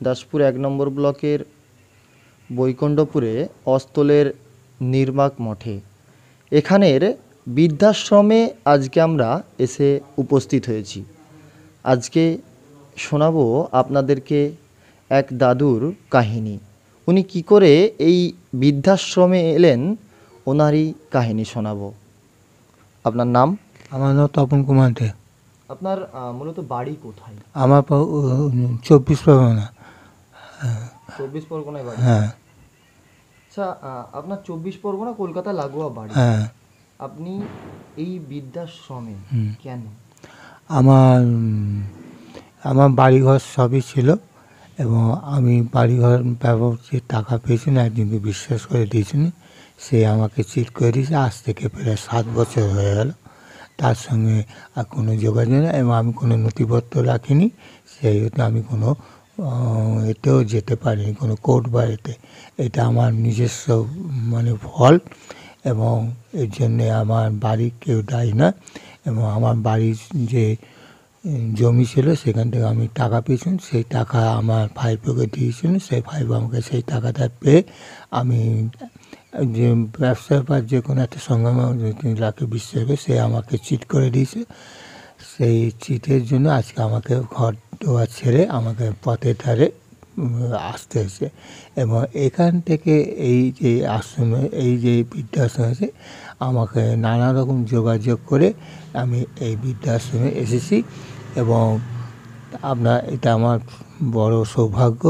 দাসপুর ১ নম্বর ব্লকের বৈকুণ্ঠপুরে অস্তলের নির্মাক মঠে এখানের বৃদ্ধাশ্রমে আজকে আমরা এসে উপস্থিত হয়েছি। আজকে শোনাবো আপনাদেরকে এক দাদুর কাহিনী। উনি কি করে এই বৃদ্ধাশ্রমে এলেন ওনারই কাহিনী শোনাবো। আপনার নাম? আমার নাম তপন কুমার দে। আপনার মূলত বাড়ি কোথায়? আমার 24 পরগনা। 24 পরগনায় বাড়ি? হ্যাঁ। আচ্ছা, আপনার 24 পরগনা কলকাতা লাগোয়া বাড়ি। হ্যাঁ। আপনি এই বৃদ্ধাশ্রমে কেন? আমার বাড়িঘর সবই ছিল এবং আমি বাড়িঘর ব্যবহার টাকা পেয়েছি না, একদিনকে বিশ্বাস করে দিয়েছি। সে আমাকে চিট করে দিয়েছে। আজ থেকে প্রায় 7 বছর হয়ে গেল। তার সঙ্গে আর কোনো যোগাযোগ নেই এবং আমি কোনো নথিপত্র রাখিনি। সেই হতে আমি কোনো এতেও যেতে পারিনি, কোনো কোর্ট বা এতে। এটা আমার নিজস্ব ফল্ট এবং এর জন্যে আমার বাড়ি কেউ দায়ী না। এবং আমার বাড়ির যে জমি ছিল সেখান থেকে আমি টাকা পেয়েছিলাম। সেই টাকা আমার ভাইপোকে দিয়েছিলেন। সেই ভাইপো আমাকে সেই টাকাটা পেয়ে আমি যে ব্যবসার বা যে কোনো একটা সঙ্গমে যাকে বিশ্বাস করে সে আমাকে চিট করে দিয়েছে। সেই চিটের জন্য আজকে আমাকে ঘর দোয়া ছেড়ে আমাকে পথের ধারে আসতে হয়েছে। এবং এখান থেকে এই যে আশ্রমে, এই যে বৃদ্ধাশ্রমে আছে, আমাকে নানা রকম যোগাযোগ করে আমি এই বৃদ্ধাশ্রমে এসেছি। এবং এটা আমার বড় সৌভাগ্য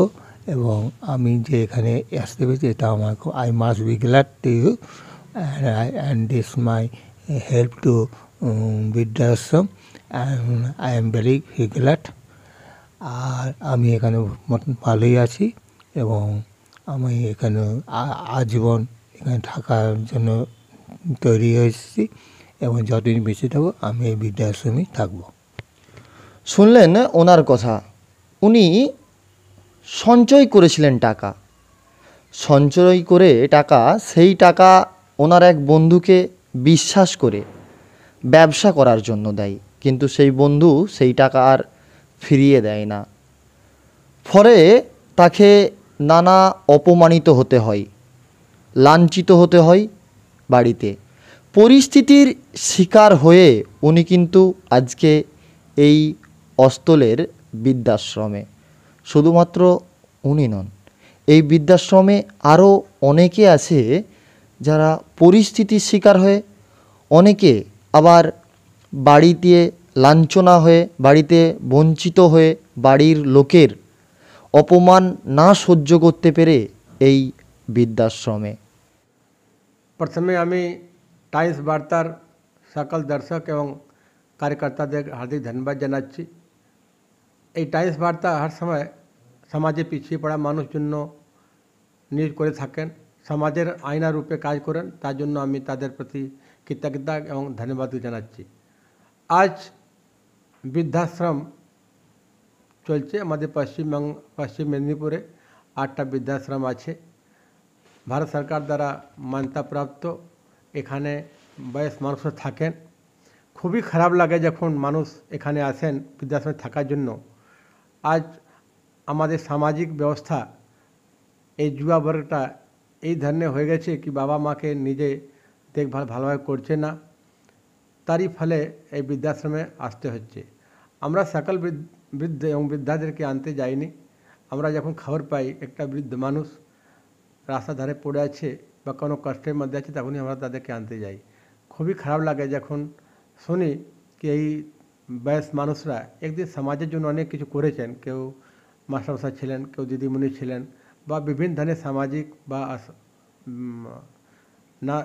এবং আমি যে এখানে আসতে পেরেছি এটা আমার I must be glad to you and this my help to বৃদ্ধাশ্রম and I am very glad. আর আমি এখানে ভালোই আছি এবং আমি এখানে আজীবন এখানে থাকার জন্য তৈরি হয়েছি এবং যতদিন বেঁচে থাকবো আমি এই বৃদ্ধাশ্রমেই থাকবো। শুনলেন ওনার কথা। উনি সঞ্চয় করেছিলেন টাকা। সঞ্চয় করে টাকা, সেই টাকা ওনার এক বন্ধুকে বিশ্বাস করে ব্যবসা করার জন্য দেয়, কিন্তু সেই বন্ধু সেই টাকা আর ফিরিয়ে দেয় না। ফলে তাকে নানা অপমানিত হতে হয়, লাঞ্ছিত হতে হয় বাড়িতে। পরিস্থিতির শিকার হয়ে উনি কিন্তু আজকে এই অস্তলের বৃদ্ধাশ্রমে। শুধুমাত্র উনি নন, এই বৃদ্ধাশ্রমে আরও অনেকে আছে যারা পরিস্থিতির শিকার হয়ে, অনেকে আবার বাড়িতে লাঞ্ছনা হয়ে, বাড়িতে বঞ্চিত হয়ে, বাড়ির লোকের অপমান না সহ্য করতে পেরে এই বৃদ্ধাশ্রমে। প্রথমে আমি টাইমস বার্তার সকল দর্শক এবং কার্যকর্তাদের হার্দিক ধন্যবাদ জানাচ্ছি। এই টাইমস বার্তা হর সময় সমাজে পিছিয়ে পড়া মানুষ জন্য নিউজ করে থাকেন, সমাজের আয়না রূপে কাজ করেন। তার জন্য আমি তাদের প্রতি কৃতজ্ঞতা এবং ধন্যবাদ জানাচ্ছি। আজ বৃদ্ধাশ্রম চলছে আমাদের পশ্চিম মেদিনীপুরে 8টা বৃদ্ধাশ্রম আছে। ভারত সরকার দ্বারা মান্যতাপ্রাপ্ত। এখানে বয়স মানুষরা থাকেন। খুবই খারাপ লাগে যখন মানুষ এখানে আসেন বৃদ্ধাশ্রমে থাকার জন্য। আজ আমাদের সামাজিক ব্যবস্থা, এই যুবা বর্গটা এই ধরনের হয়ে গেছে কি বাবা মাকে নিজে দেখভাল ভালোভাবে করছে না, তারই ফলে এই বৃদ্ধাশ্রমে আসতে হচ্ছে। আমরা সকল বৃদ্ধ এবং বৃদ্ধাদেরকে আনতে যাইনি। আমরা যখন খবর পাই একটা বৃদ্ধ মানুষ রাস্তার ধারে পড়ে আছে বা কোনো কষ্টের মধ্যে আছে, তখনই আমরা তাদেরকে আনতে যাই। খুবই খারাপ লাগে যখন শুনি কি এই বয়স মানুষরা একদিন সমাজের জন্য অনেক কিছু করেছেন। কেউ মাস্টারমশাই ছিলেন, কেউ দিদিমণি ছিলেন, বা বিভিন্ন ধরনের সামাজিক বা না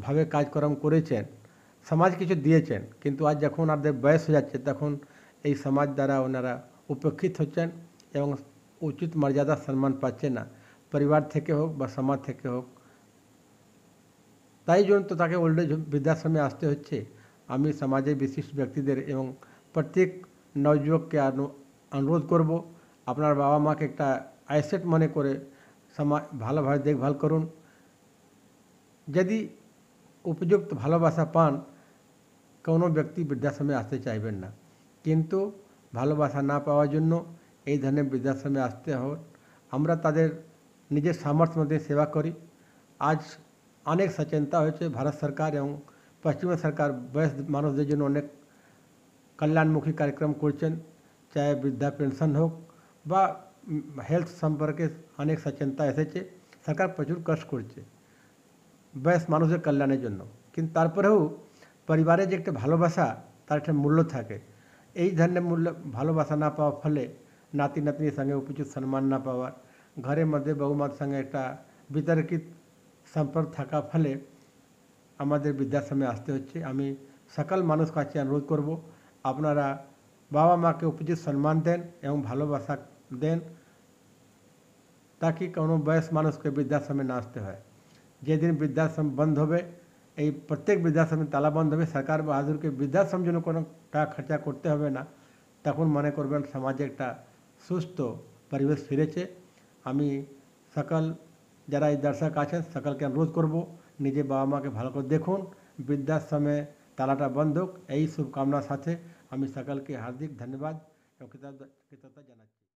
ভাবে কাজকর্ম করেছেন, সমাজ কিছু দিয়েছেন। কিন্তু আজ যখন ওনাদের বয়স হয়ে যাচ্ছে তখন এই সমাজ দ্বারা ওনারা উপেক্ষিত হচ্ছেন এবং উচিত মর্যাদা সম্মান পাচ্ছেন না, পরিবার থেকে হোক বা সমাজ থেকে হোক। তাই জন্য তো তাকে ওল্ড এজ বৃদ্ধাশ্রমে আসতে হচ্ছে। আমি সমাজের বিশিষ্ট ব্যক্তিদের এবং প্রত্যেক নবযুবককে অনুরোধ করব, আপনার বাবা মাকে একটা অ্যাসেট মনে করে ভালোভাবে দেখভাল করুন। যদি উপযুক্ত ভালোবাসা পান, কোনো ব্যক্তি বৃদ্ধাশ্রমে আসতে চাইবেন না। কিন্তু ভালোবাসা না পাওয়ার জন্য এই ধরনের বৃদ্ধাশ্রমে আসতে হবে। আমরা তাদের নিজের সামর্থ্য মধ্যে সেবা করি। আজ অনেক সচেতনতা হয়েছে, ভারত সরকার এবং পশ্চিমবঙ্গ সরকার বয়স্ক মানুষদের জন্য অনেক কল্যাণমুখী কার্যক্রম করছেন, চাहे বৃদ্ধা পেনশন হোক বা হেলথ সম্পর্কে অনেক সচেতনতা এসেছে। সরকার প্রচুর কষ্ট করছে বয়স্ক মানুষের কল্যাণের জন্য, কিন্তু তারপরেও পরিবারের যে একটা ভালোবাসা, তার একটা মূল্য থাকে। এই ধরনের মূল্য ভালোবাসা না পাওয়ার ফলে নাতি নাতনির সঙ্গে উপযুক্ত সম্মান না পাওয়ার, ঘরের মধ্যে বৌমার সঙ্গে একটা বিতর্কিত সম্পর্ক থাকার ফলে আমাদের বৃদ্ধাশ্রমে আসতে হচ্ছে। আমি সকল মানুষ কাছে অনুরোধ করব, আপনারা বাবা মাকে উপযুক্ত সম্মান দেন এবং ভালোবাসা দেন, তাকি কোনো বয়স্ক মানুষকে বৃদ্ধাশ্রমে না আসতে হয়। যেদিন বৃদ্ধাশ্রম বন্ধ হবে, এই প্রত্যেক বৃদ্ধাশ্রমে তালা বন্ধ হবে, সরকার বাহাদুরকে বৃদ্ধাশ্রম জন্য কোনো টাকা খরচা করতে হবে না, তখন মনে করবেন সমাজে একটা সুস্থ পরিবেশ ফিরেছে। আমি সকল যারা এই দর্শক আছেন সকলকে অনুরোধ করব, নিজে বাবা মাকে ভালো করে দেখুন, বৃদ্ধাশ্রমে তালাটা বন্ধ হোক, এই শুভকামনার সাথে আমি সকলকে হার্দিক ধন্যবাদ এবং কৃতজ্ঞতা জানাচ্ছি।